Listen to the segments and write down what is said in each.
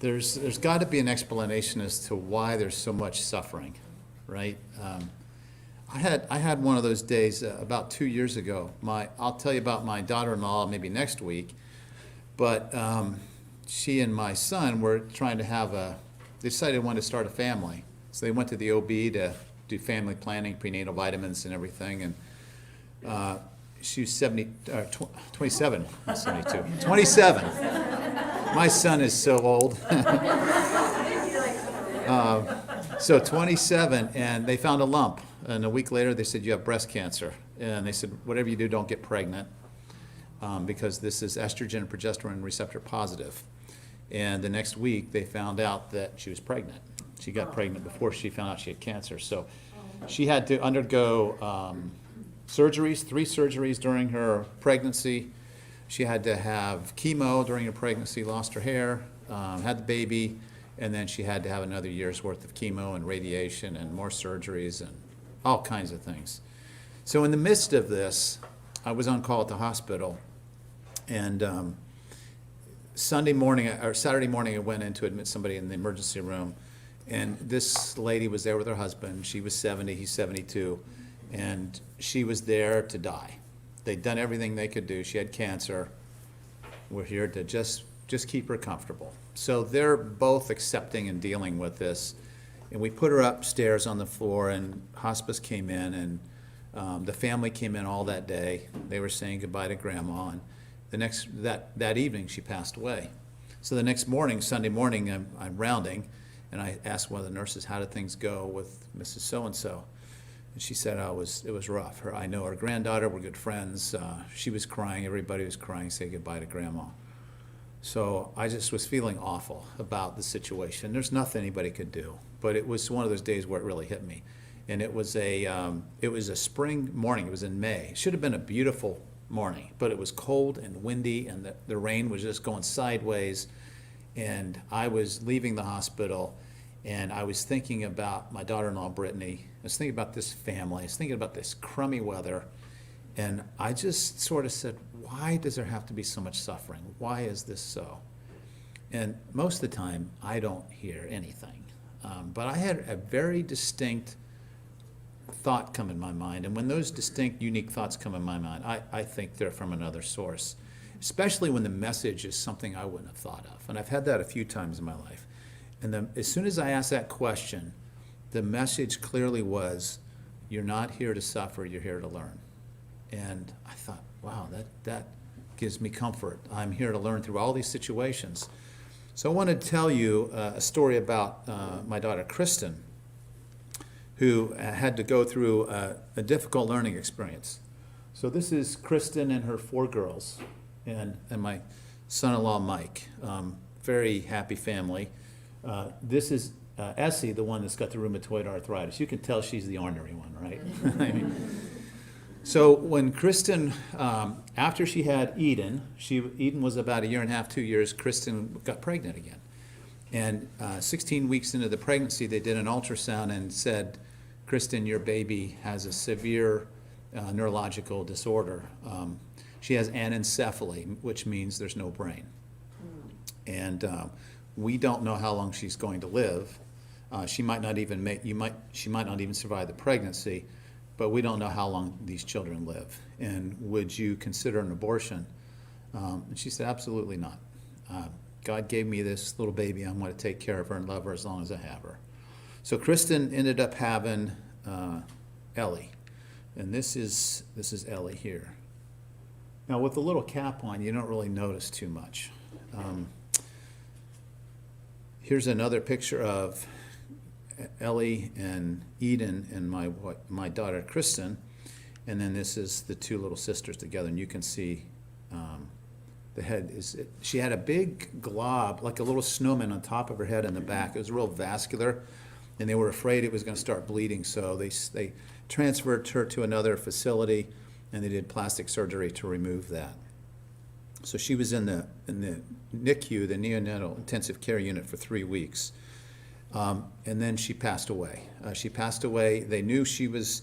There's got to be an explanation as to why there's so much suffering, right? I had one of those days about 2 years ago. I'll tell you about my daughter-in-law maybe next week, but she and my son were trying to they decided they wanted to start a family. So they went to the OB to do family planning, prenatal vitamins and everything, and she was 27, not 72, 27. My son is so old. So 27, and they found a lump. And a week later, they said, you have breast cancer. And they said, whatever you do, don't get pregnant, because this is estrogen and progesterone receptor positive. And the next week, they found out that she was pregnant. She got pregnant before she found out she had cancer. So she had to undergo surgeries, 3 surgeries during her pregnancy. She had to have chemo during her pregnancy, lost her hair, had the baby, and then she had to have another year's worth of chemo and radiation and more surgeries and all kinds of things. So in the midst of this, I was on call at the hospital, and Saturday morning, I went in to admit somebody in the emergency room, and this lady was there with her husband. She was 70, he's 72, and she was there to die. They'd done everything they could do. She had cancer. We're here to just keep her comfortable. So they're both accepting and dealing with this. And we put her upstairs on the floor, and hospice came in, and the family came in all that day. They were saying goodbye to Grandma, and that evening she passed away. So the next morning, Sunday morning, I'm rounding, and I asked one of the nurses, how did things go with Mrs. So-and-so? And she said, oh, it was rough. I know her granddaughter, we're good friends. She was crying, everybody was crying, say goodbye to Grandma. So I just was feeling awful about the situation. There's nothing anybody could do, but it was one of those days where it really hit me. And it was a spring morning, it was in May. It should have been a beautiful morning, but it was cold and windy, and the rain was just going sideways. And I was leaving the hospital, And I was thinking about my daughter-in-law, Brittany. I was thinking about this family. I was thinking about this crummy weather. And I just sort of said, why does there have to be so much suffering? Why is this so? And most of the time, I don't hear anything. But I had a very distinct thought come in my mind. And when those distinct, unique thoughts come in my mind, I think they're from another source, especially when the message is something I wouldn't have thought of. And I've had that a few times in my life. And as soon as I asked that question, the message clearly was, you're not here to suffer, you're here to learn. And I thought, wow, that gives me comfort. I'm here to learn through all these situations. So I want to tell you a story about my daughter, Kristen, who had to go through a difficult learning experience. So this is Kristen and her 4 girls, and my son-in-law, Mike. Very happy family. This is Essie, the one that's got the rheumatoid arthritis. You can tell she's the ornery one, right? I mean, so when Kristen, after she had Eden was about 1.5 years, 2 years, Kristen got pregnant again. And 16 weeks into the pregnancy, they did an ultrasound and said, Kristen, your baby has a severe neurological disorder. She has anencephaly, which means there's no brain. And we don't know how long she's going to live. She might not even survive the pregnancy, but we don't know how long these children live. And would you consider an abortion? And she said, absolutely not. God gave me this little baby. I'm going to take care of her and love her as long as I have her. So Kristen ended up having Ellie. And this is Ellie here. Now with the little cap on, you don't really notice too much. Here's another picture of Ellie and Eden and my daughter Kristen, and then this is the 2 little sisters together, and you can see the head she had a big glob, like a little snowman on top of her head in the back. It was real vascular, and they were afraid it was going to start bleeding, so they transferred her to another facility, and they did plastic surgery to remove that. So she was in the NICU, the neonatal intensive care unit, for 3 weeks. And then she passed away. They knew she was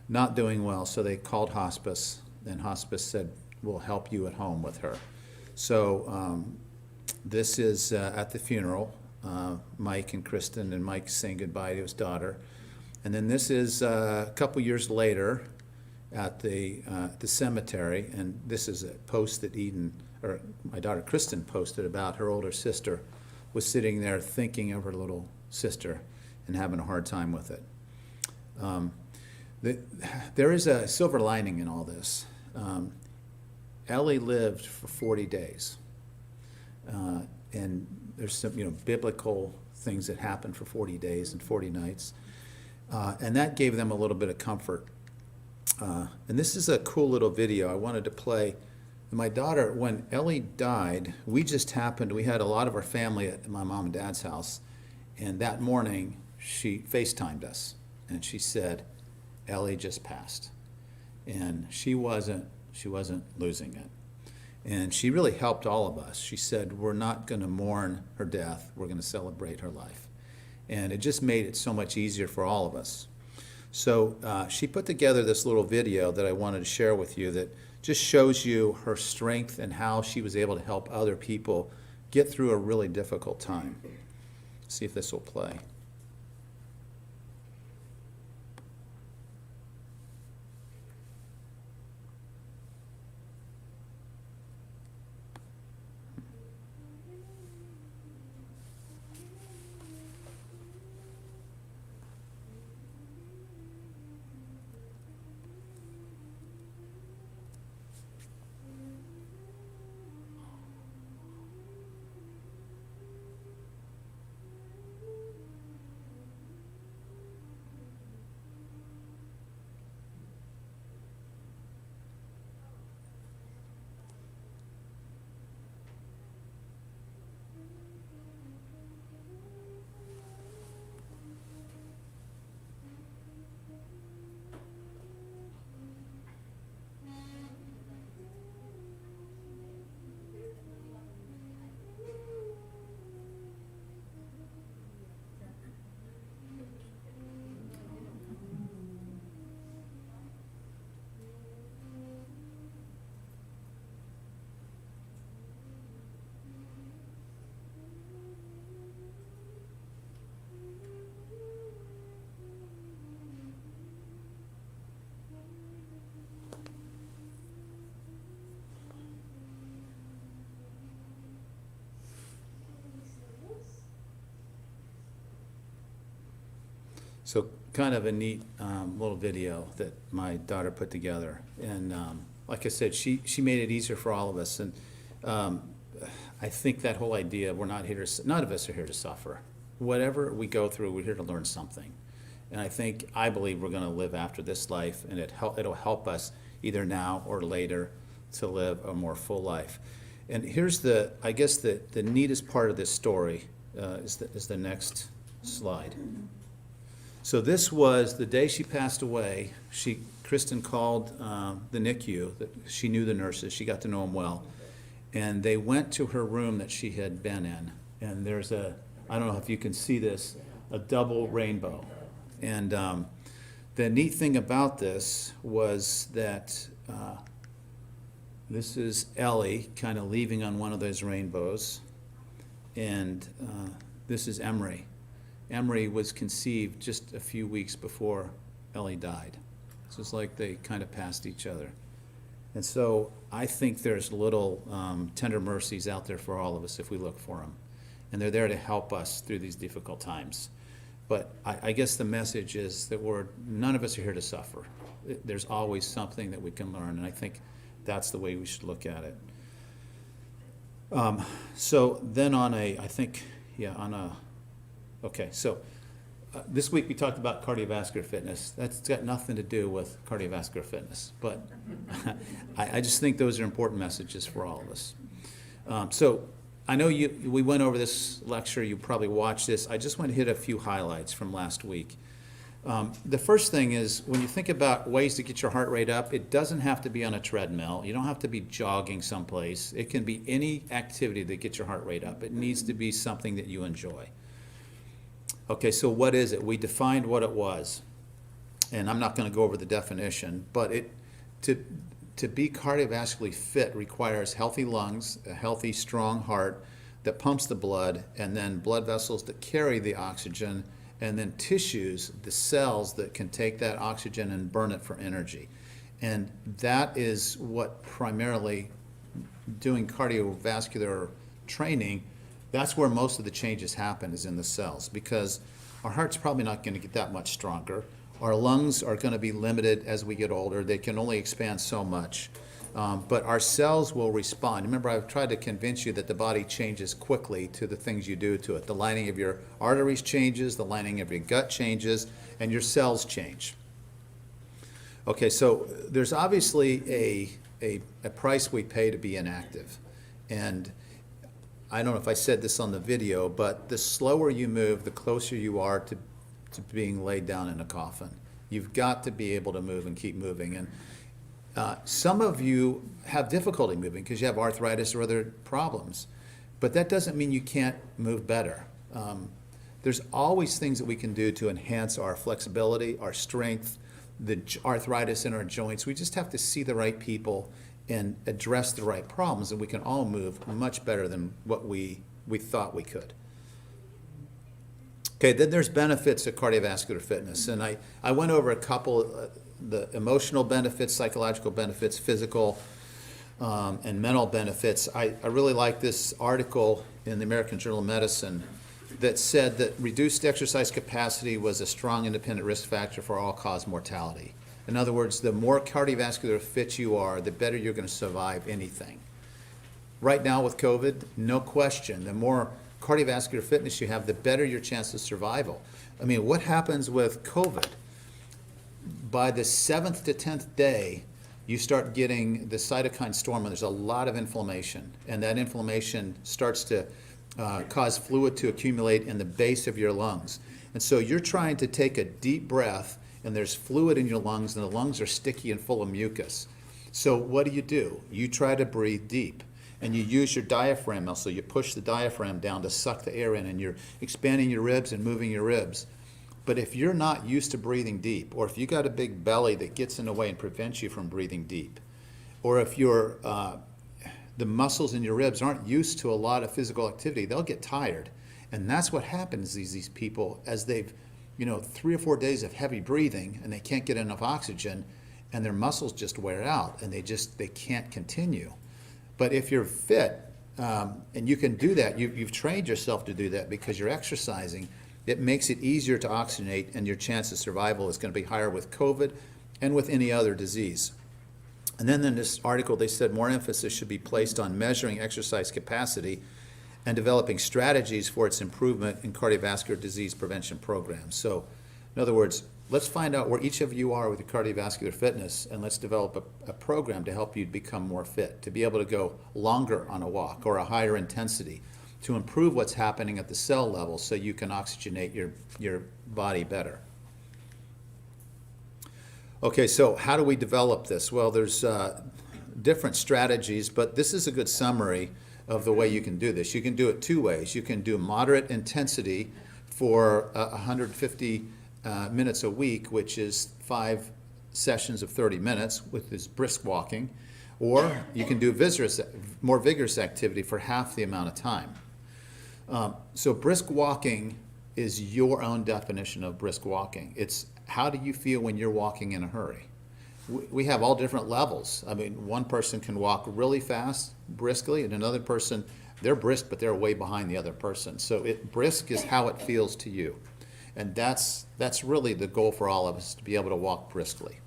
not doing well, so they called hospice. And hospice said, we'll help you at home with her. So this is at the funeral, Mike and Kristen, and Mike saying goodbye to his daughter. And then this is a couple years later at the cemetery, and this is a post that my daughter Kristen posted about her older sister was sitting there thinking of her little sister and having a hard time with it. There is a silver lining in all this. Ellie lived for 40 days. And there's some biblical things that happened for 40 days and 40 nights. And that gave them a little bit of comfort. And this is a cool little video I wanted to play. My daughter, when Ellie died, we had a lot of our family at my mom and dad's house. And that morning, she FaceTimed us. And she said, Ellie just passed. And she wasn't losing it. And she really helped all of us. She said, we're not going to mourn her death. We're going to celebrate her life. And it just made it so much easier for all of us. So she put together this little video that I wanted to share with you that just shows you her strength and how she was able to help other people get through a really difficult time. See if this will play. So kind of a neat little video that my daughter put together. And like I said, she made it easier for all of us. And I think that whole idea, we're not here to, none of us are here to suffer. Whatever we go through, we're here to learn something. And I believe we're going to live after this life, and it'll help us either now or later to live a more full life. And here's I guess the neatest part of this story is the next slide. So this was the day she passed away. Kristen called the NICU. She knew the nurses. She got to know them well. And they went to her room that she had been in. And there's I don't know if you can see this, a double rainbow. And the neat thing about this was that this is Ellie kind of leaving on one of those rainbows. And this is Emery. Emery was conceived just a few weeks before Ellie died. So it's like they kind of passed each other. And so I think there's little tender mercies out there for all of us if we look for them. And they're there to help us through these difficult times. But I guess the message is that none of us are here to suffer. There's always something that we can learn, and I think that's the way we should look at it. So then this week we talked about cardiovascular fitness. That's got nothing to do with cardiovascular fitness, but I just think those are important messages for all of us. So I know we went over this lecture, you probably watched this. I just want to hit a few highlights from last week. The first thing is, when you think about ways to get your heart rate up, it doesn't have to be on a treadmill. You don't have to be jogging someplace. It can be any activity that gets your heart rate up. It needs to be something that you enjoy. Okay, so what is it? We defined what it was, and I'm not going to go over the definition, but to be cardiovascularly fit requires healthy lungs, a healthy, strong heart that pumps the blood, and then blood vessels that carry the oxygen, and then tissues, the cells that can take that oxygen and burn it for energy. And that is what primarily doing cardiovascular training, that's where most of the changes happen, is in the cells, because our heart's probably not going to get that much stronger. Our lungs are going to be limited as we get older. They can only expand so much. But our cells will respond. Remember, I've tried to convince you that the body changes quickly to the things you do to it. The lining of your arteries changes, the lining of your gut changes, and your cells change. Okay, so there's obviously a price we pay to be inactive. And I don't know if I said this on the video, but the slower you move, the closer you are to being laid down in a coffin. You've got to be able to move and keep moving. And some of you have difficulty moving because you have arthritis or other problems, but that doesn't mean you can't move better. There's always things that we can do to enhance our flexibility, our strength, the arthritis in our joints. We just have to see the right people and address the right problems, and we can all move much better than what we thought we could. Okay, then there's benefits of cardiovascular fitness, and I went over a couple, the emotional benefits, psychological benefits, physical and mental benefits. I really like this article in the American Journal of Medicine that said that reduced exercise capacity was a strong independent risk factor for all-cause mortality. In other words, the more cardiovascular fit you are, the better you're going to survive anything. Right now with COVID, no question, the more cardiovascular fitness you have, the better your chance of survival. I mean, what happens with COVID? By the 7th to 10th day, you start getting the cytokine storm, and there's a lot of inflammation. And that inflammation starts to cause fluid to accumulate in the base of your lungs. And so you're trying to take a deep breath, and there's fluid in your lungs, and the lungs are sticky and full of mucus. So what do? You try to breathe deep, and you use your diaphragm muscle. You push the diaphragm down to suck the air in, and you're expanding your ribs and moving your ribs. But if you're not used to breathing deep, or if you got a big belly that gets in the way and prevents you from breathing deep, or if the muscles in your ribs aren't used to a lot of physical activity, they'll get tired. And that's what happens to these people as they've 3 or 4 days of heavy breathing, and they can't get enough oxygen, and their muscles just wear out, and they can't continue. But if you're fit, and you can do that, you've trained yourself to do that because you're exercising, it makes it easier to oxygenate, and your chance of survival is going to be higher with COVID and with any other disease. And then in this article, they said more emphasis should be placed on measuring exercise capacity and developing strategies for its improvement in cardiovascular disease prevention programs. So, in other words, let's find out where each of you are with your cardiovascular fitness, and let's develop a program to help you become more fit, to be able to go longer on a walk or a higher intensity, to improve what's happening at the cell level so you can oxygenate your body better. Okay, so how do we develop this? Well, there's different strategies, but this is a good summary of the way you can do this. You can do it two ways. You can do moderate intensity for 150 minutes a week, which is 5 sessions of 30 minutes with this brisk walking, or you can do more vigorous activity for half the amount of time. So brisk walking is your own definition of brisk walking. It's how do you feel when you're walking in a hurry? We have all different levels. I mean, one person can walk really fast, briskly, and another person, they're brisk, but they're way behind the other person. So brisk is how it feels to you. And that's really the goal for all of us, to be able to walk briskly.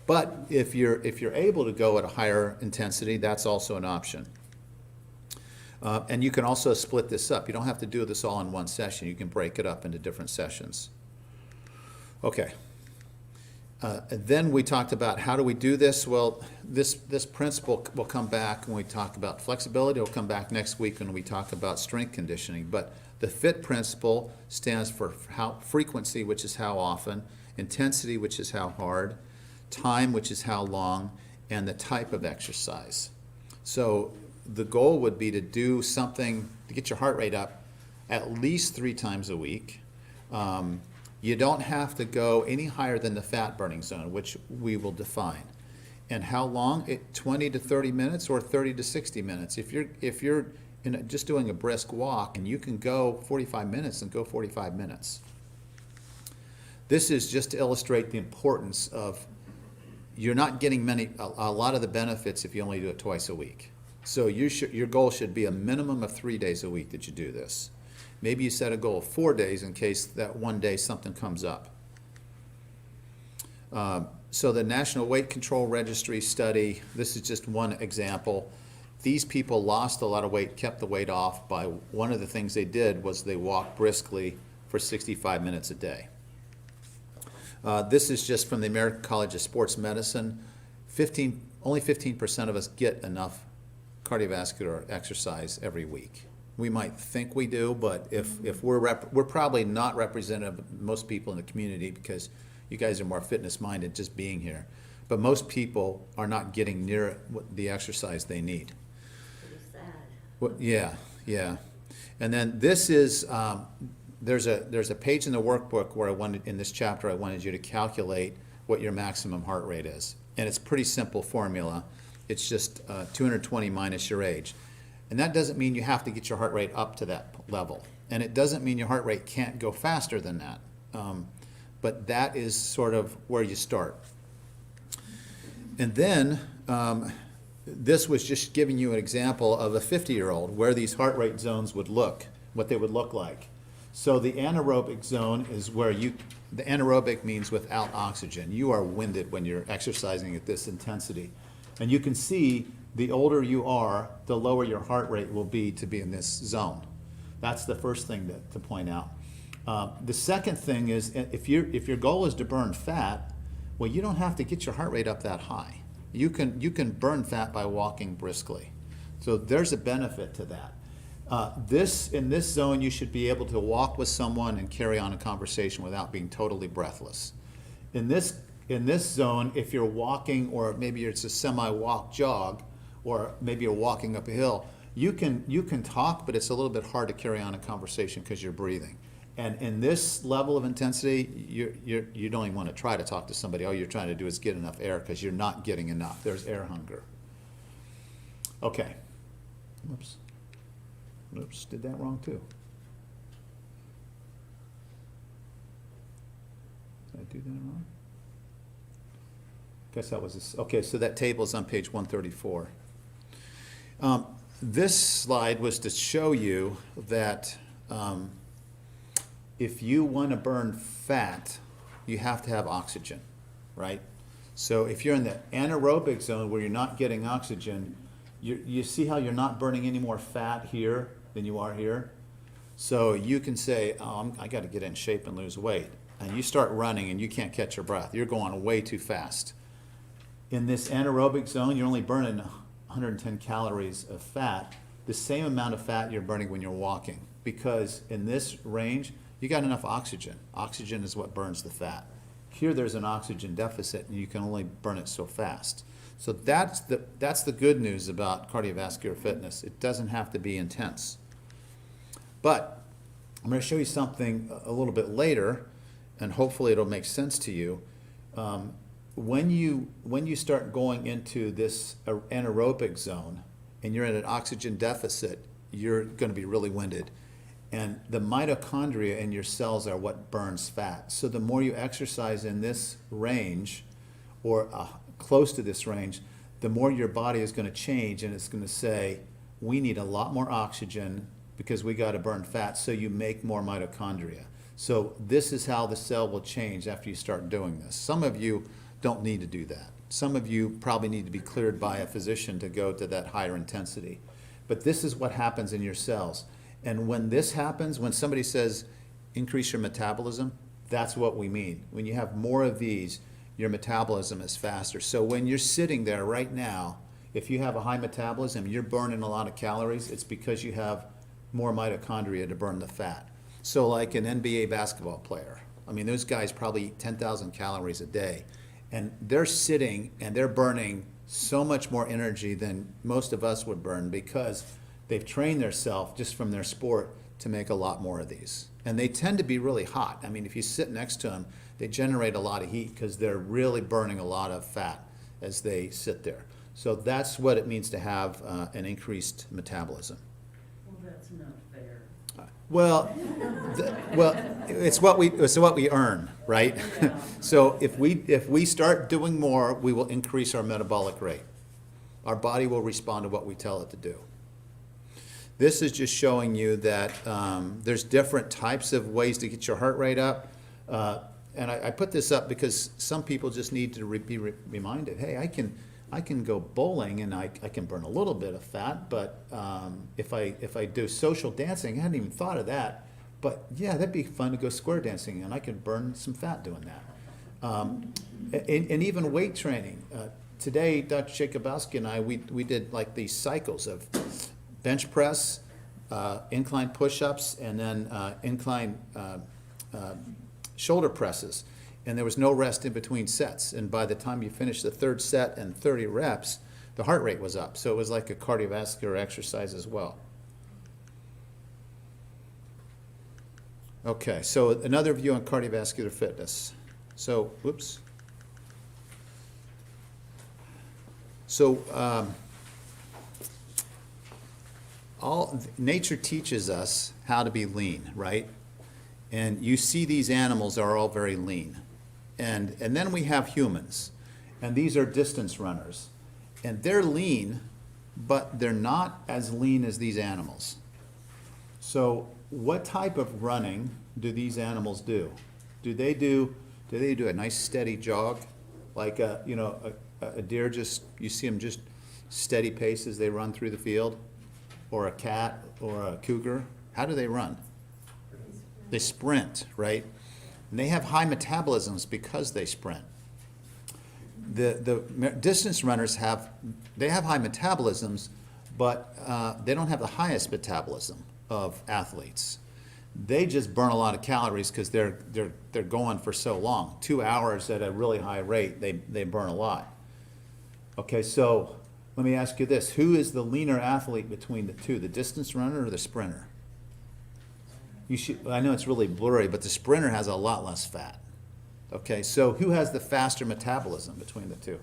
But if you're able to go at a higher intensity, that's also an option. And you can also split this up. You don't have to do this all in one session. You can break it up into different sessions. Okay. Then we talked about how do we do this. Well, this principle will come back when we talk about flexibility. It'll come back next week when we talk about strength conditioning. But the FIT principle stands for frequency, which is how often, intensity, which is how hard, time, which is how long, and the type of exercise. So the goal would be to do something to get your heart rate up at least 3 times a week. You don't have to go any higher than the fat burning zone, which we will define. And how long? 20 to 30 minutes or 30 to 60 minutes. If you're just doing a brisk walk, and you can go 45 minutes, and go 45 minutes. This is just to illustrate the importance of you're not getting a lot of the benefits if you only do it twice a week. So your goal should be a minimum of 3 days a week that you do this. Maybe you set a goal of 4 days in case that one day something comes up. So the National Weight Control Registry study, this is just one example. These people lost a lot of weight, kept the weight off by one of the things they did was they walked briskly for 65 minutes a day. This is just from the American College of Sports Medicine. Only 15% of us get enough cardiovascular exercise every week. We might think we do, but if we're probably not representative of most people in the community, because you guys are more fitness minded just being here. But most people are not getting near the exercise they need. Pretty sad. Well, yeah. And then this is there's a page in the workbook where in this chapter I wanted you to calculate what your maximum heart rate is, and it's a pretty simple formula. It's just 220 minus your age. And that doesn't mean you have to get your heart rate up to that level. And it doesn't mean your heart rate can't go faster than that. But that is sort of where you start. And then this was just giving you an example of a 50-year-old where these heart rate zones would look, what they would look like. So the anaerobic zone is where the anaerobic means without oxygen. You are winded when you're exercising at this intensity. And you can see the older you are, the lower your heart rate will be to be in this zone. That's the first thing to point out. The second thing is if your goal is to burn fat, well, you don't have to get your heart rate up that high. You can burn fat by walking briskly. So there's a benefit to that. In this zone, you should be able to walk with someone and carry on a conversation without being totally breathless. In this zone, if you're walking, or maybe it's a semi-walk jog, or maybe you're walking up a hill, you can talk, but it's a little bit hard to carry on a conversation because you're breathing. And in this level of intensity, you don't even want to try to talk to somebody. All you're trying to do is get enough air because you're not getting enough. There's air hunger. Okay. Oops, did that wrong too. Did I do that wrong? Guess that was this. Okay, so that table is on page 134. This slide was to show you that if you want to burn fat, you have to have oxygen, right? So if you're in the anaerobic zone where you're not getting oxygen, you see how you're not burning any more fat here than you are here? So you can say, oh, I got to get in shape and lose weight. And you start running and you can't catch your breath. You're going way too fast. In this anaerobic zone, you're only burning 110 calories of fat, the same amount of fat you're burning when you're walking. Because in this range, you got enough oxygen. Oxygen is what burns the fat. Here there's an oxygen deficit and you can only burn it so fast. So that's the good news about cardiovascular fitness. It doesn't have to be intense. But I'm going to show you something a little bit later, and hopefully it'll make sense to you. When you start going into this anaerobic zone and you're in an oxygen deficit, you're going to be really winded. And the mitochondria in your cells are what burns fat. So the more you exercise in this range, or close to this range, the more your body is going to change, and it's going to say, we need a lot more oxygen because we got to burn fat, so you make more mitochondria. So this is how the cell will change after you start doing this. Some of you don't need to do that. Some of you probably need to be cleared by a physician to go to that higher intensity. But this is what happens in your cells. And when this happens, when somebody says, increase your metabolism, that's what we mean. When you have more of these, your metabolism is faster. So when you're sitting there right now, if you have a high metabolism, you're burning a lot of calories, it's because you have more mitochondria to burn the fat. So like an NBA basketball player, I mean, those guys probably eat 10,000 calories a day, and they're sitting and they're burning so much more energy than most of us would burn because they've trained themselves just from their sport to make a lot more of these. And they tend to be really hot. I mean, if you sit next to them, they generate a lot of heat because they're really burning a lot of fat as they sit there. So that's what it means to have an increased metabolism. Well, that's not fair. Well, it's what we earn, right? Yeah. So if we start doing more, we will increase our metabolic rate. Our body will respond to what we tell it to do. This is just showing you that there's different types of ways to get your heart rate up. And I put this up because some people just need to be reminded, hey, I can go bowling and I can burn a little bit of fat, but if I do social dancing, I hadn't even thought of that. But yeah, that'd be fun to go square dancing, and I could burn some fat doing that. And even weight training. Today, Dr. Jacobowski and I, we did like these cycles of bench press, incline push-ups, and then incline shoulder presses. And there was no rest in between sets. And by the time you finished the third set and 30 reps, the heart rate was up. So it was like a cardiovascular exercise as well. Okay, so another view on cardiovascular fitness. So, whoops. So, nature teaches us how to be lean, right? And you see these animals are all very lean. And then we have humans, and these are distance runners. And they're lean, but they're not as lean as these animals. So what type of running do these animals do? Do they do a nice steady jog? Like a deer, just, you see them just steady pace as they run through the field? Or a cat or a cougar? How do they run? They sprint, right? And they have high metabolisms because they sprint. The distance runners have high metabolisms, but they don't have the highest metabolism of athletes. They just burn a lot of calories because they're going for so long. 2 hours at a really high rate, they burn a lot. Okay, so let me ask you this. Who is the leaner athlete between the two, the distance runner or the sprinter? I know it's really blurry, but the sprinter has a lot less fat. Okay, so who has the faster metabolism between the two?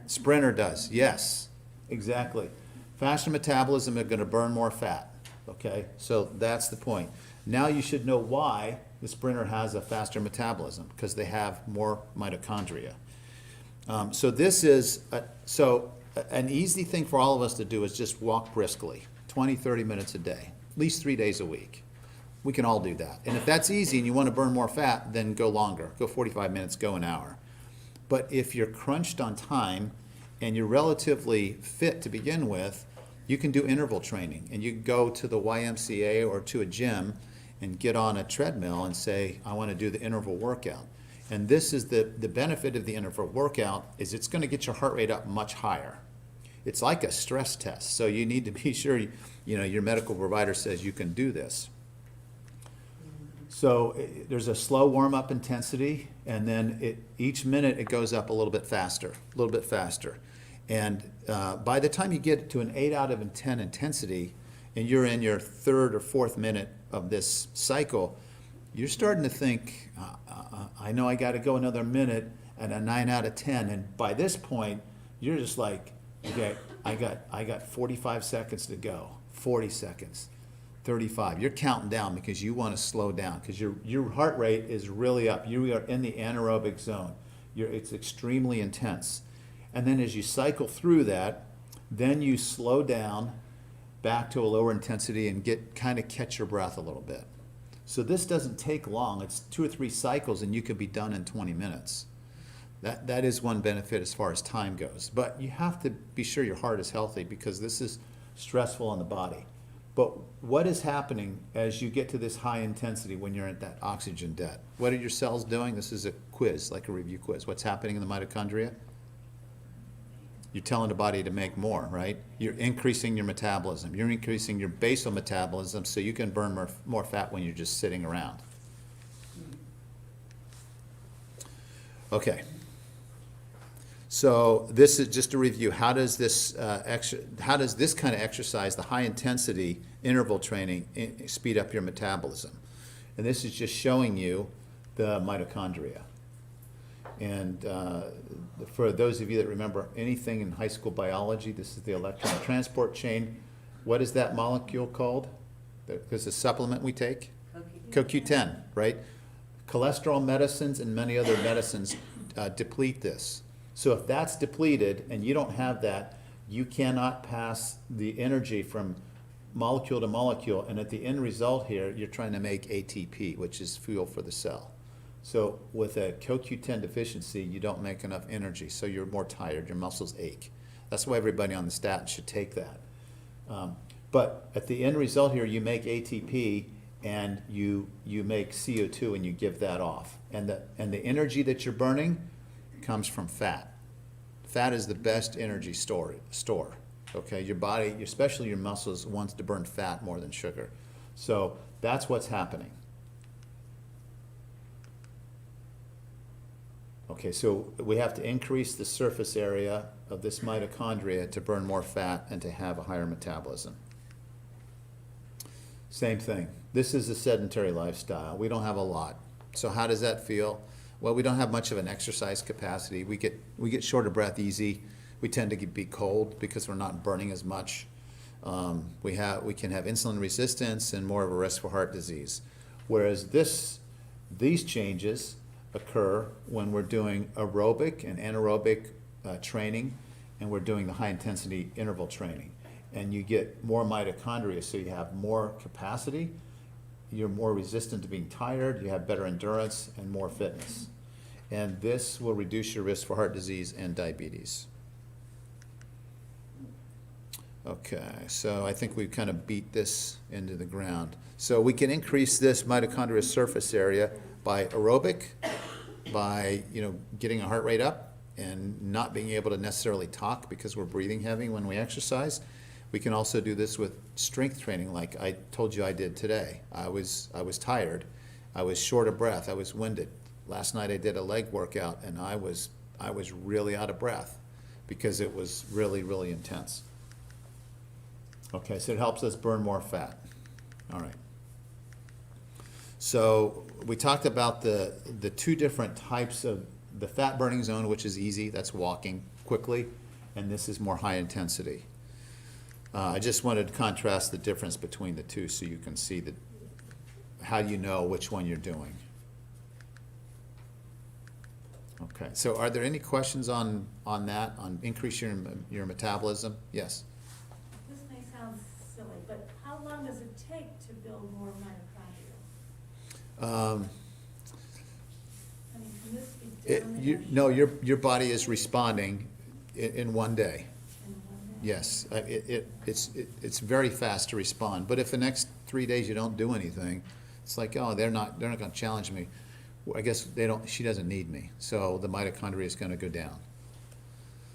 Sprinter does, yes, exactly. Faster metabolism are going to burn more fat. Okay, so that's the point. Now you should know why the sprinter has a faster metabolism, because they have more mitochondria. So this is, an easy thing for all of us to do is just walk briskly, 20, 30 minutes a day, at least 3 days a week. We can all do that. And if that's easy and you want to burn more fat, then go longer. Go 45 minutes, go an hour. But if you're crunched on time and you're relatively fit to begin with, you can do interval training. And you can go to the YMCA or to a gym and get on a treadmill and say, I want to do the interval workout. And this is the benefit of the interval workout is it's going to get your heart rate up much higher. It's like a stress test. So you need to be sure your medical provider says you can do this. So there's a slow warm-up intensity, and then each minute it goes up a little bit faster, And by the time you get to an 8 out of 10 intensity, and you're in your third or fourth minute of this cycle, you're starting to think, I know I got to go another minute at a 9 out of 10. And by this point, you're just like, okay, I got 45 seconds to go, 40 seconds. 35. You're counting down because you want to slow down because your heart rate is really up. You are in the anaerobic zone. It's extremely intense. And then as you cycle through that, then you slow down back to a lower intensity and kind of catch your breath a little bit. So this doesn't take long. It's 2 or 3 cycles and you could be done in 20 minutes. That is one benefit as far as time goes. But you have to be sure your heart is healthy because this is stressful on the body. But what is happening as you get to this high intensity when you're at that oxygen debt? What are your cells doing? This is a quiz, like a review quiz. What's happening in the mitochondria? You're telling the body to make more, right? You're increasing your metabolism. You're increasing your basal metabolism so you can burn more fat when you're just sitting around. Okay. So this is just a review. How does this kind of exercise, the high intensity interval training, speed up your metabolism? And this is just showing you the mitochondria. And for those of you that remember anything in high school biology, this is the electron transport chain. What is that molecule called? There's a supplement we take? CoQ10, right? Cholesterol medicines and many other medicines deplete this. So if that's depleted and you don't have that, you cannot pass the energy from molecule to molecule. And at the end result here, you're trying to make ATP, which is fuel for the cell. So with a CoQ10 deficiency, you don't make enough energy. So you're more tired, your muscles ache. That's why everybody on the statin should take that. But at the end result here, you make ATP and you make CO2 and you give that off. And the energy that you're burning comes from fat. Fat is the best energy store. Okay, your body, especially your muscles, wants to burn fat more than sugar. So that's what's happening. Okay, so we have to increase the surface area of this mitochondria to burn more fat and to have a higher metabolism. Same thing. This is a sedentary lifestyle. We don't have a lot. So how does that feel? Well, we don't have much of an exercise capacity. We get short of breath easy. We tend to be cold because we're not burning as much. We can have insulin resistance and more of a risk for heart disease. Whereas these changes occur when we're doing aerobic and anaerobic training, and we're doing the high intensity interval training. And you get more mitochondria, so you have more capacity. You're more resistant to being tired, you have better endurance and more fitness. And this will reduce your risk for heart disease and diabetes. Okay, so I think we've kind of beat this into the ground. So we can increase this mitochondrial surface area by aerobic, by getting a heart rate up and not being able to necessarily talk because we're breathing heavy when we exercise. We can also do this with strength training like I told you I did today. I was tired. I was short of breath. I was winded. Last night I did a leg workout and I was really out of breath because it was really, really intense. Okay, so it helps us burn more fat. All right. So we talked about the 2 different types of the fat burning zone, which is easy, that's walking quickly, and this is more high intensity. I just wanted to contrast the difference between the two so you can see how you know which one you're doing. Okay, so are there any questions on that, on increasing your metabolism? Yes? This may sound silly, but how long does it take to build more mitochondria? I mean, can this be done in a No, short- your body is responding in one day. in one day? Yes, it's very fast to respond, but if the next 3 days you don't do anything, it's like, oh, they're not gonna challenge me. Well, I guess she doesn't need me, so the mitochondria is gonna go down.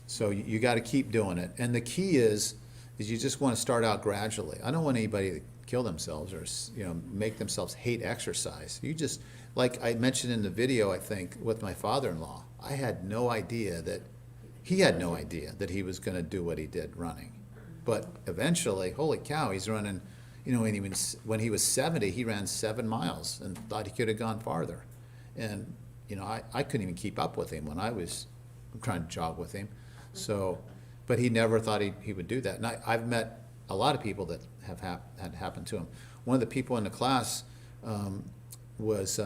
So you gotta keep doing it, and the key is you just wanna start out gradually. I don't want anybody to kill themselves or, make themselves hate exercise. You just, like I mentioned in the video, I think, with my father-in-law, I had no idea that, he had no idea that he was gonna do what he did running. But eventually, holy cow, he's running, when he was 70, he ran 7 miles and thought he could have gone farther. And, I couldn't even keep up with him when I was trying to jog with him. So, but he never thought he would do that. And I've met a lot of people that have had happened to him. One of the people in the class was,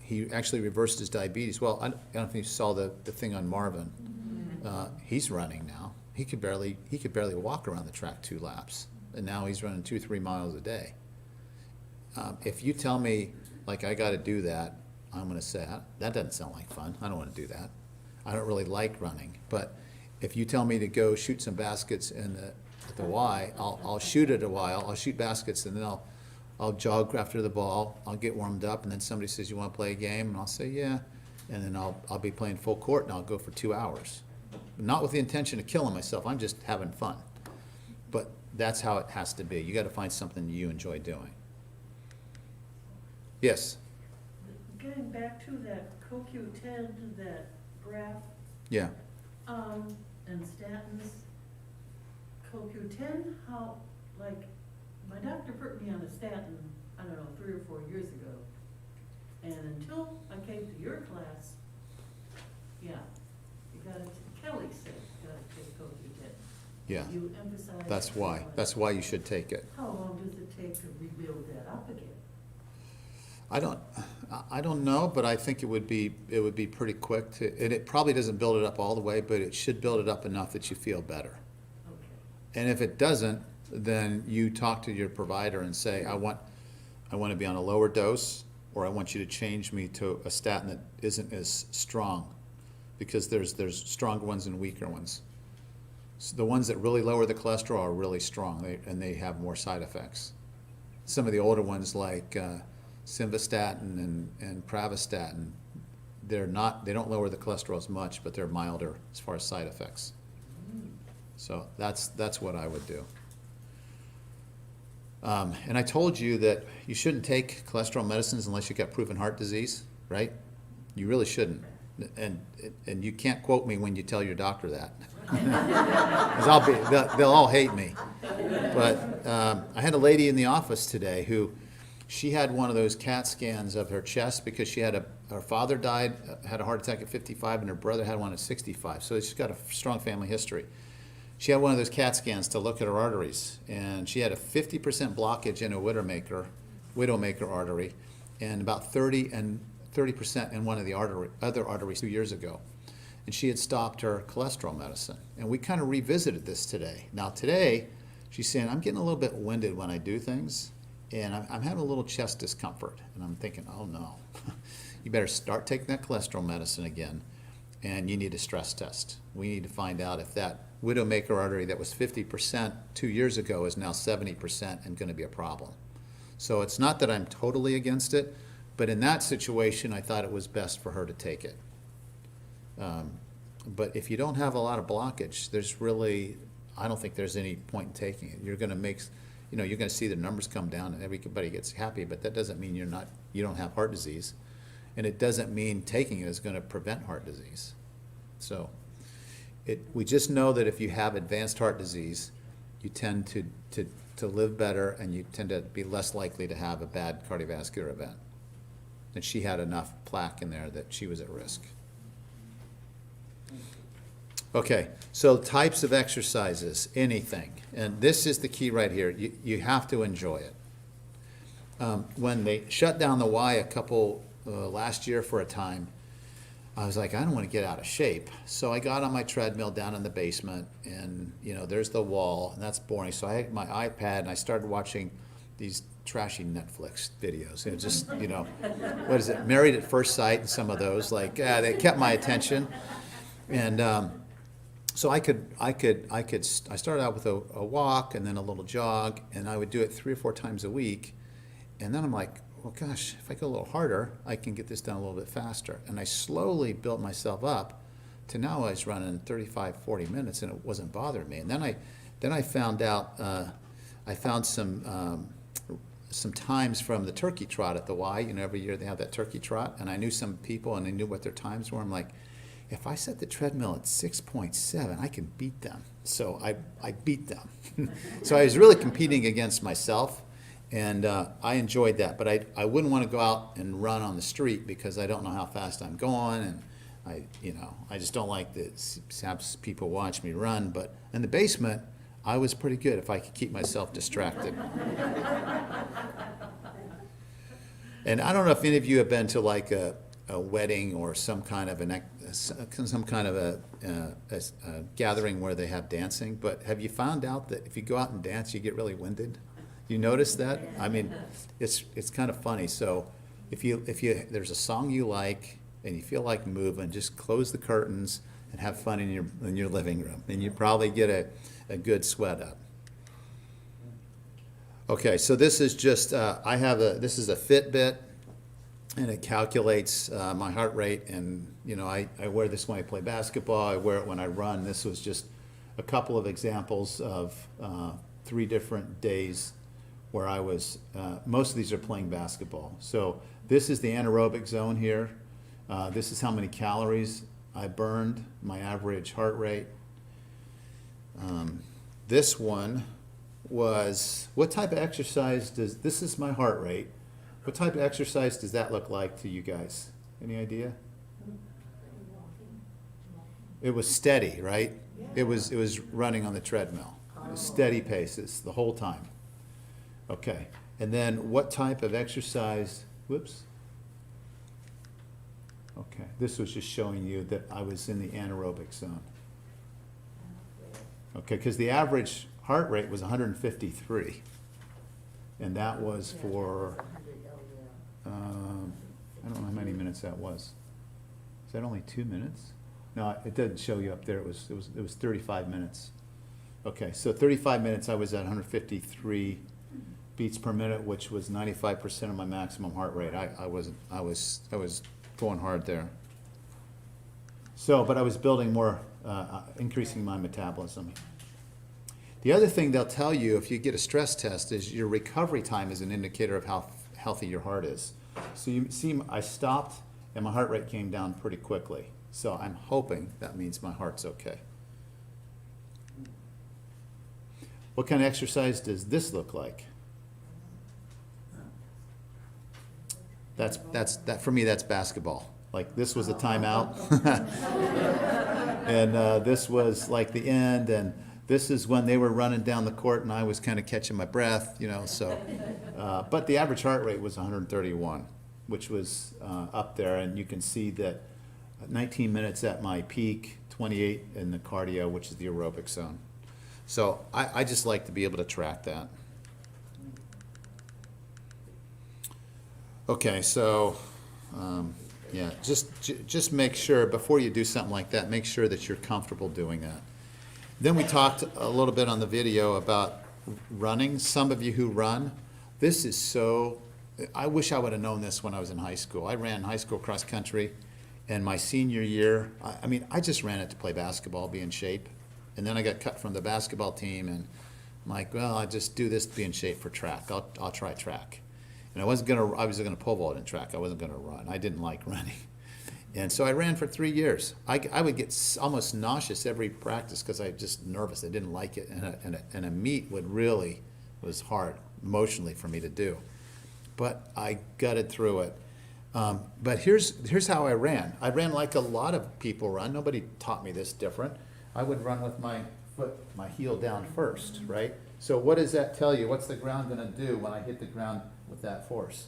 he actually reversed his diabetes. Well, I don't know if you saw the thing on Marvin. He's running now. He could barely walk around the track 2 laps, and now he's running 2-3 miles a day. If you tell me, like, I gotta do that, I'm gonna say, that doesn't sound like fun. I don't wanna do that. I don't really like running, but if you tell me to go shoot some baskets at the Y, I'll shoot it a while, I'll shoot baskets, and then I'll jog after the ball, I'll get warmed up, and then somebody says, you wanna play a game? And I'll say, yeah, and then I'll be playing full court, and I'll go for 2 hours. Not with the intention of killing myself, I'm just having fun. But that's how it has to be. You gotta find something you enjoy doing. Yes, Getting back to that CoQ10, that graph, yeah. and statins, CoQ10, how, like, my doctor put me on a statin, I don't know, 3 or 4 years ago. And until I came to your class, yeah, Kelly said, you gotta take CoQ10. Yeah. You emphasize. That's why you should take it. How long does it take to rebuild that up again? I don't know, but I think it would be pretty quick and it probably doesn't build it up all the way, but it should build it up enough that you feel better. Okay. And if it doesn't, then you talk to your provider and say, I want to be on a lower dose, or I want you to change me to a statin that isn't as strong, because there's stronger ones and weaker ones. So the ones that really lower the cholesterol are really strong, and they have more side effects. Some of the older ones like simvastatin and pravastatin, they don't lower the cholesterol as much, but they're milder as far as side effects. So that's what I would do. And I told you that you shouldn't take cholesterol medicines unless you've got proven heart disease, right? You really shouldn't. And you can't quote me when you tell your doctor that. 'Cause they'll all hate me. But I had a lady in the office today who, she had one of those CAT scans of her chest because her father died, had a heart attack at 55, and her brother had one at 65. So she's got a strong family history. She had one of those CAT scans to look at her arteries, and she had a 50% blockage in a widowmaker artery, and about 30% in one of the other arteries 2 years ago. And she had stopped her cholesterol medicine. And we kind of revisited this today. Now today, she's saying, I'm getting a little bit winded when I do things, and I'm having a little chest discomfort. And I'm thinking, oh no, you better start taking that cholesterol medicine again, and you need a stress test. We need to find out if that widowmaker artery that was 50% 2 years ago is now 70% and going to be a problem. So it's not that I'm totally against it, but in that situation, I thought it was best for her to take it. But if you don't have a lot of blockage, I don't think there's any point in taking it. You're going to see the numbers come down and everybody gets happy, but that doesn't mean you don't have heart disease. And it doesn't mean taking it is going to prevent heart disease. So we just know that if you have advanced heart disease, you tend to live better, and you tend to be less likely to have a bad cardiovascular event. And she had enough plaque in there that she was at risk. Okay, so types of exercises, anything. And this is the key right here. You have to enjoy it. When they shut down the Y last year for a time, I was like, I don't want to get out of shape. So I got on my treadmill down in the basement, and there's the wall, and that's boring. So I had my iPad, and I started watching these trashy Netflix videos. It just, what is it, Married at First Sight and some of those, like, they kept my attention. And so I started out with a walk and then a little jog, and I would do it 3 or 4 times a week. And then I'm like, well, gosh, if I go a little harder, I can get this done a little bit faster. And I slowly built myself up to now I was running 35, 40 minutes, and it wasn't bothering me. And then I found out, I found some times from the turkey trot at the Y. Every year they have that turkey trot, and I knew some people, and I knew what their times were. I'm like, if I set the treadmill at 6.7, I can beat them. So I beat them. So I was really competing against myself, and I enjoyed that. But I wouldn't want to go out and run on the street because I don't know how fast I'm going, and I just don't like to have people watch me run. But in the basement, I was pretty good if I could keep myself distracted. And I don't know if any of you have been to like a wedding or some kind of a gathering where they have dancing, but have you found out that if you go out and dance, you get really winded? You notice that? I mean, it's kind of funny. So if there's a song you like and you feel like moving, just close the curtains and have fun in your living room, and you probably get a good sweat up. Okay, so this is just this is a Fitbit, and it calculates my heart rate, and I wear this when I play basketball. I wear it when I run. This was just a couple of examples of 3 different days where I was. Most of these are playing basketball. So this is the anaerobic zone here. This is how many calories I burned, my average heart rate. This one was, what type of exercise this is my heart rate. What type of exercise does that look like to you guys? Any idea? It was steady, right? It was running on the treadmill. It was steady paces the whole time. Okay. And then what type of exercise, whoops. Okay, this was just showing you that I was in the anaerobic zone. Okay, because the average heart rate was 153. And that was for, I don't know how many minutes that was. Is that only 2 minutes? No, it doesn't show you up there. It was 35 minutes. Okay, so 35 minutes I was at 153 beats per minute, which was 95% of my maximum heart rate. I was going hard there. So, but I was building more, increasing my metabolism. The other thing they'll tell you if you get a stress test is your recovery time is an indicator of how healthy your heart is. So you see, I stopped and my heart rate came down pretty quickly. So I'm hoping that means my heart's okay. What kind of exercise does this look like? That for me, that's basketball. Like this was the timeout, and this was like the end, and this is when they were running down the court, and I was kind of catching my breath, So, but the average heart rate was 131, which was up there, and you can see that 19 minutes at my peak, 28 in the cardio, which is the aerobic zone. So I just like to be able to track that. Okay, so yeah, just make sure before you do something like that, make sure that you're comfortable doing that. Then we talked a little bit on the video about running. Some of you who run, this is so, I wish I would have known this when I was in high school. I ran high school cross country, and my senior year, I just ran it to play basketball, be in shape. And then I got cut from the basketball team, and I'm like, well, I just do this to be in shape for track. I'll try track. And I was gonna pole vault in track. I wasn't gonna run. I didn't like running. And so I ran for 3 years. I would get almost nauseous every practice because I was just nervous. I didn't like it. And a meet was hard emotionally for me to do. But I gutted through it. But here's how I ran. I ran like a lot of people run. Nobody taught me this different. I would run with my heel down first, right? So what does that tell you? What's the ground gonna do when I hit the ground with that force?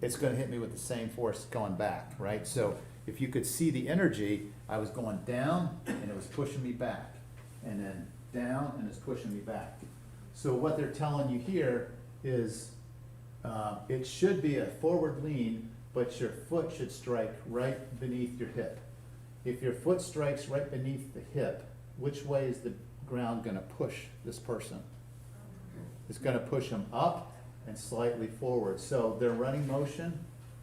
It's going to hit me with the same force going back, right? So if you could see the energy, I was going down and it was pushing me back, and then down and it's pushing me back. So what they're telling you here is, it should be a forward lean, but your foot should strike right beneath your hip. If your foot strikes right beneath the hip, which way is the ground gonna push this person? It's gonna push them up and slightly forward. So their running motion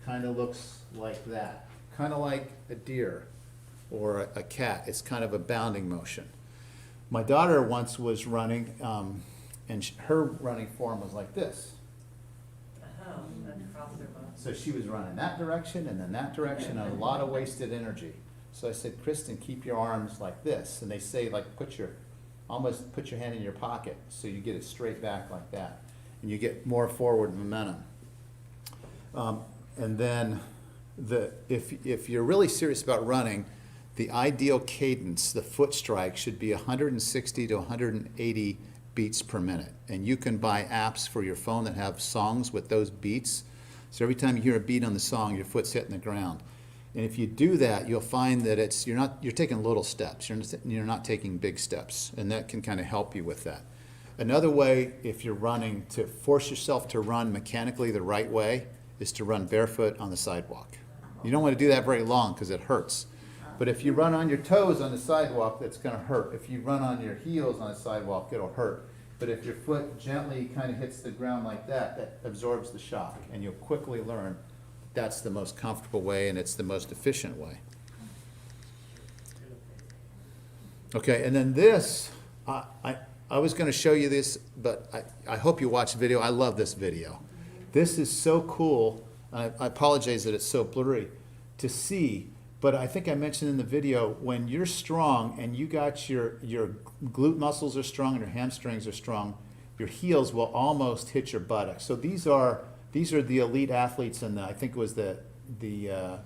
kind of looks like that. Kind of like a deer or a cat. It's kind of a bounding motion. My daughter once was running, and her running form was like this. Oh, that's across their butt. So she was running that direction and then that direction, and a lot of wasted energy. So I said, Kristen, keep your arms like this. And they say, like, almost put your hand in your pocket so you get it straight back like that. And you get more forward momentum. And then if you're really serious about running, the ideal cadence, the foot strike, should be 160 to 180 beats per minute. And you can buy apps for your phone that have songs with those beats. So every time you hear a beat on the song, your foot's hitting the ground. And if you do that, you'll find that you're taking little steps. You're not taking big steps, and that can kind of help you with that. Another way, if you're running, to force yourself to run mechanically the right way is to run barefoot on the sidewalk. You don't want to do that very long because it hurts. But if you run on your toes on the sidewalk, that's going to hurt. If you run on your heels on the sidewalk, it'll hurt. But if your foot gently kind of hits the ground like that, that absorbs the shock, and you'll quickly learn that's the most comfortable way and it's the most efficient way. Okay, and then this, I was going to show you this, but I hope you watch the video. I love this video. This is so cool. I apologize that it's so blurry to see, but I think I mentioned in the video, when you're strong and you got your glute muscles are strong and your hamstrings are strong, your heels will almost hit your buttocks. So these are the elite athletes in I think it was the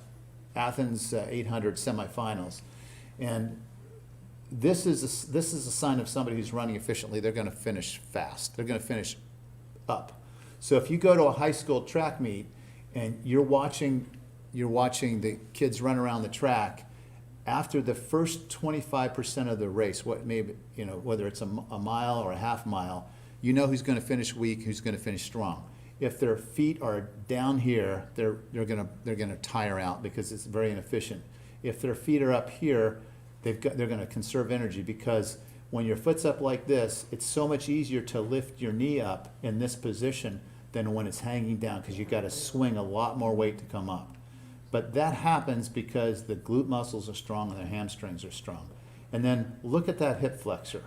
Athens 800 semifinals. And this is a sign of somebody who's running efficiently. They're going to finish fast. They're going to finish up. So if you go to a high school track meet and you're watching the kids run around the track, after the first 25% of the race, whether it's a mile or a half mile, you know who's going to finish weak, who's going to finish strong. If their feet are down here, they're going to tire out because it's very inefficient. If their feet are up here, they're going to conserve energy, because when your foot's up like this, it's so much easier to lift your knee up in this position than when it's hanging down, because you've got to swing a lot more weight to come up. But that happens because the glute muscles are strong and the hamstrings are strong. And then look at that hip flexor.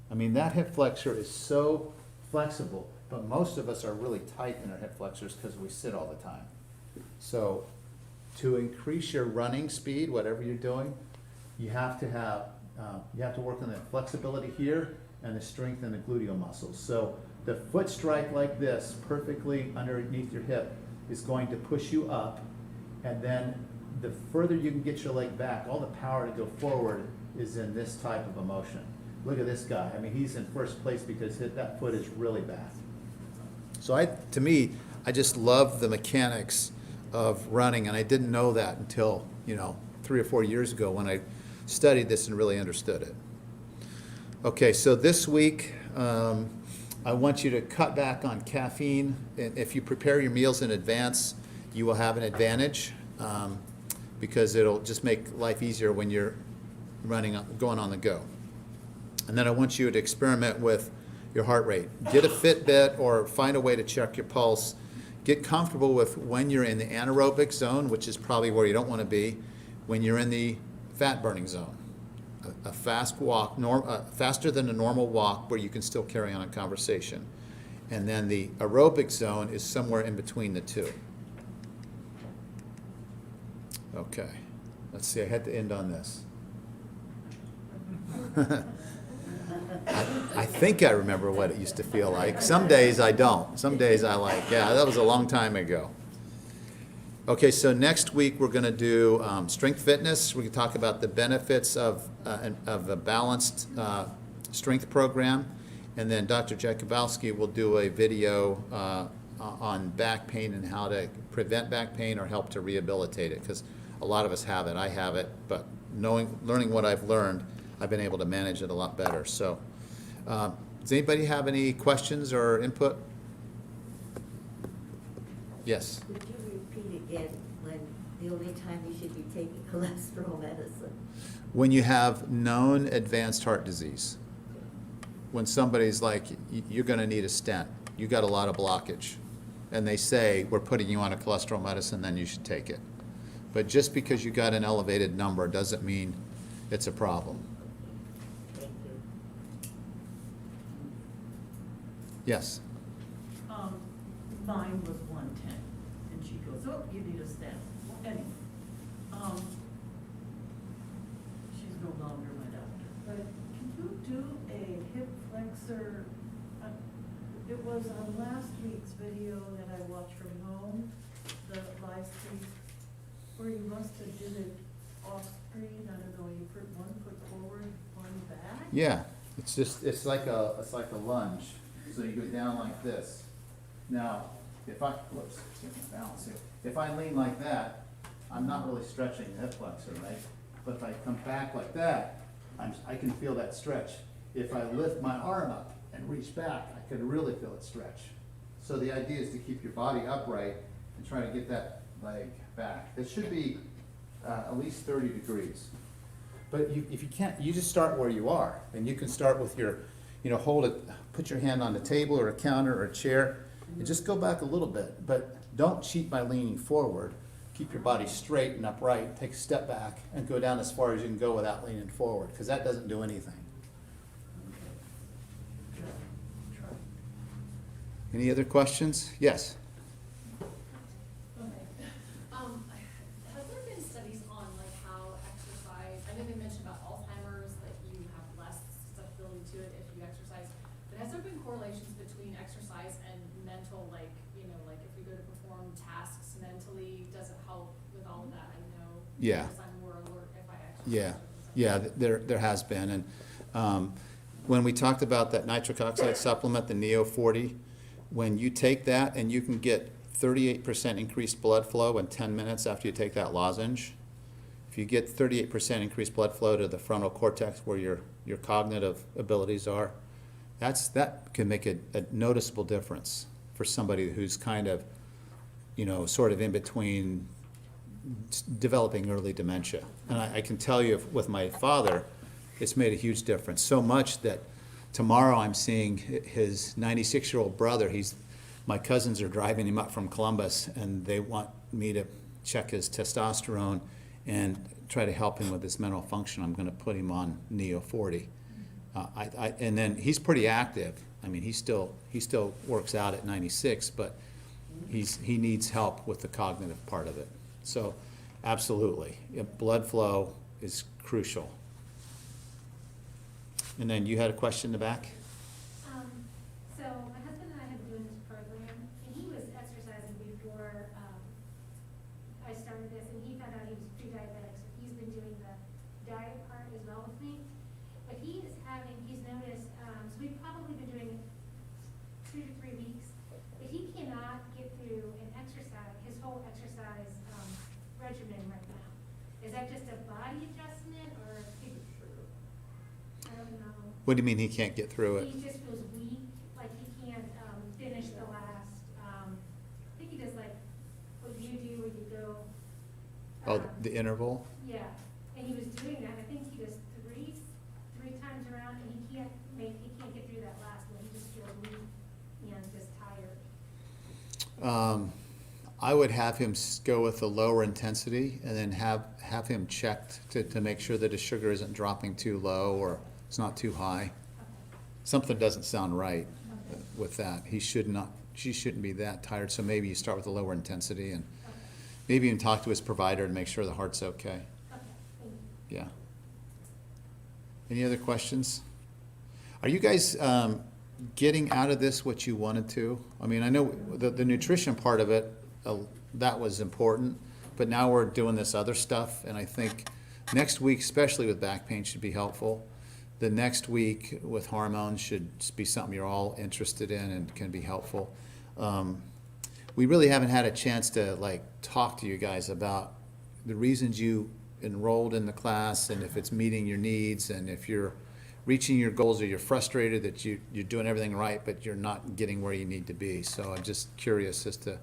I mean, that hip flexor is so flexible, but most of us are really tight in our hip flexors because we sit all the time. So to increase your running speed, whatever you're doing, you have to work on the flexibility here and the strength in the gluteal muscles. So the foot strike like this, perfectly underneath your hip, is going to push you up, and then the further you can get your leg back, all the power to go forward is in this type of a motion. Look at this guy. I mean, he's in first place because that foot is really bad. So to me, I just love the mechanics of running, and I didn't know that until 3 or 4 years ago when I studied this and really understood it. Okay, so this week I want you to cut back on caffeine. And if you prepare your meals in advance, you will have an advantage because it'll just make life easier when you're going on the go. And then I want you to experiment with your heart rate. Get a Fitbit or find a way to check your pulse. Get comfortable with when you're in the anaerobic zone, which is probably where you don't want to be, when you're in the fat burning zone. A fast walk, faster than a normal walk where you can still carry on a conversation. And then the aerobic zone is somewhere in between the two. Okay, let's see, I had to end on this. I think I remember what it used to feel like. Some days I don't. Some days I that was a long time ago. Okay, so next week we're going to do strength fitness. We're going to talk about the benefits of a balanced strength program. And then Dr. Jakubowski will do a video on back pain and how to prevent back pain or help to rehabilitate it, because a lot of us have it. I have it, but learning what I've learned, I've been able to manage it a lot better. So does anybody have any questions or input? Yes. Could you repeat again when the only time you should be taking cholesterol medicine? When you have known advanced heart disease, when somebody's like, you're gonna need a stent, you got a lot of blockage, and they say, we're putting you on a cholesterol medicine, then you should take it. But just because you got an elevated number doesn't mean it's a problem. Thank you. Yes? Mine was 110, and she goes, oh, you need a stent. Well, anyway, she's no longer my doctor, but can you do a hip flexor? It was on last week's video that I watched from home, the live stream, where you must have did it off screen, I don't know, you put one foot forward, one back? Yeah, it's just, it's like a lunge, so you go down like this. Now, if I, whoops, get my balance here. If I lean like that, I'm not really stretching the hip flexor, right? But if I come back like that, I can feel that stretch. If I lift my arm up and reach back, I can really feel it stretch. So the idea is to keep your body upright and try to get that leg back. It should be at least 30 degrees. But if you can't, you just start where you are. And you can start with your, hold it, put your hand on the table or a counter or a chair, and just go back a little bit. But don't cheat by leaning forward. Keep your body straight and upright, take a step back, and go down as far as you can go without leaning forward, because that doesn't do anything. Any other questions? Yes? Has there been studies on like how exercise, I know they mentioned about Alzheimer's, that you have less susceptibility to it if you exercise, but has there been correlations between exercise and mental, like, like if we go to perform tasks mentally, does it help with all of that? I know. Yeah. Because I'm more alert if I exercise. Yeah, there has been. And when we talked about that nitric oxide supplement, the Neo 40, when you take that and you can get 38% increased blood flow in 10 minutes after you take that lozenge, if you get 38% increased blood flow to the frontal cortex where your cognitive abilities are, that can make a noticeable difference for somebody who's kind of, sort of in between developing early dementia. And I can tell you with my father, it's made a huge difference. So much that tomorrow I'm seeing his 96-year-old brother. My cousins are driving him up from Columbus, and they want me to check his testosterone and try to help him with his mental function. I'm going to put him on Neo 40. And then he's pretty active. I mean, he still works out at 96, but he needs help with the cognitive part of it. So, absolutely, blood flow is crucial. And then you had a question in the back? So my husband and I have been doing this program, and he was exercising before I started this, and he found out he was pre-diabetic, so he's been doing the diet part as well with me. But he's noticed, so we've probably been doing it 2 to 3 weeks, but he cannot get through his whole exercise regimen right now. Is that just a body adjustment, or? I don't know. What do you mean he can't get through it? He just feels weak, like he can't finish the last, I think he does like what you do where you go. Oh, the interval? Yeah, and he was doing that, I think he does three times around, and he can't get through that last one, he just feels weak and just tired. I would have him go with a lower intensity and then have him checked to make sure that his sugar isn't dropping too low or it's not too high. Okay. Something doesn't sound right Okay. with that. She shouldn't be that tired, so maybe you start with a lower intensity and Okay. maybe even talk to his provider to make sure the heart's okay. Okay, thank you. Yeah. Any other questions? Are you guys getting out of this what you wanted to? I mean, I know the nutrition part of it, that was important, but now we're doing this other stuff, and I think next week, especially with back pain, should be helpful. The next week with hormones should be something you're all interested in and can be helpful. We really haven't had a chance to talk to you guys about the reasons you enrolled in the class and if it's meeting your needs and if you're reaching your goals or you're frustrated that you're doing everything right but you're not getting where you need to be. So I'm just curious as to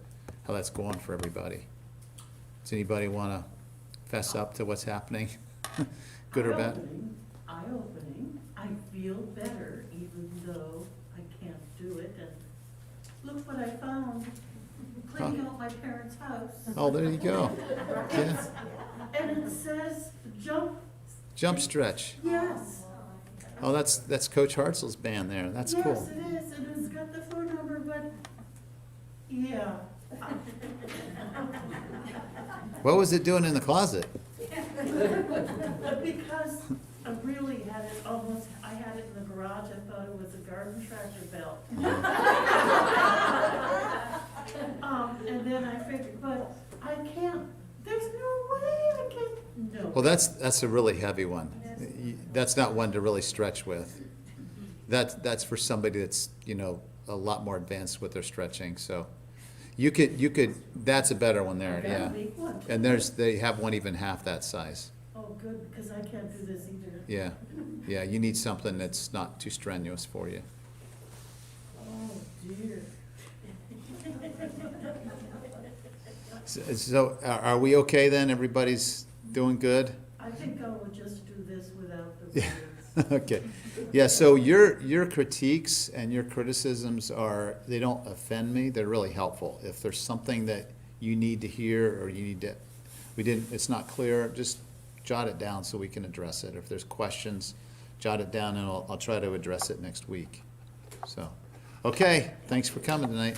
how that's going for everybody. Does anybody wanna fess up to what's happening? Good or bad? Eye-opening. I feel better even though I can't do it. And look what I found, cleaning out my parents' house. Oh, there you go. Yeah. And it says Jump stretch. yes. Oh, that's Coach Hartzell's band there. That's Yes, cool. it is, and it's got the phone number, but, yeah. What was it doing in the closet? Because I really had it almost, I had it in the garage, I thought it was a garden tractor belt. And then I figured, but I can't, there's no way I can, no. Well, that's a really heavy one. That's not one to really stretch with. That's for somebody that's, a lot more advanced with their stretching, so. You could, that's a better one there, I got a yeah. big one. And they have one even half that size. Oh, good, because I can't do this either. Yeah, you need something that's not too strenuous for you. Oh, dear. So, are we okay then? Everybody's doing good? I think I would just do this without the Yeah. words. Okay. Yeah, so your critiques and your criticisms they don't offend me, they're really helpful. If there's something that you need to hear or it's not clear, just jot it down so we can address it. If there's questions, jot it down and I'll try to address it next week. So, okay, thanks for coming tonight.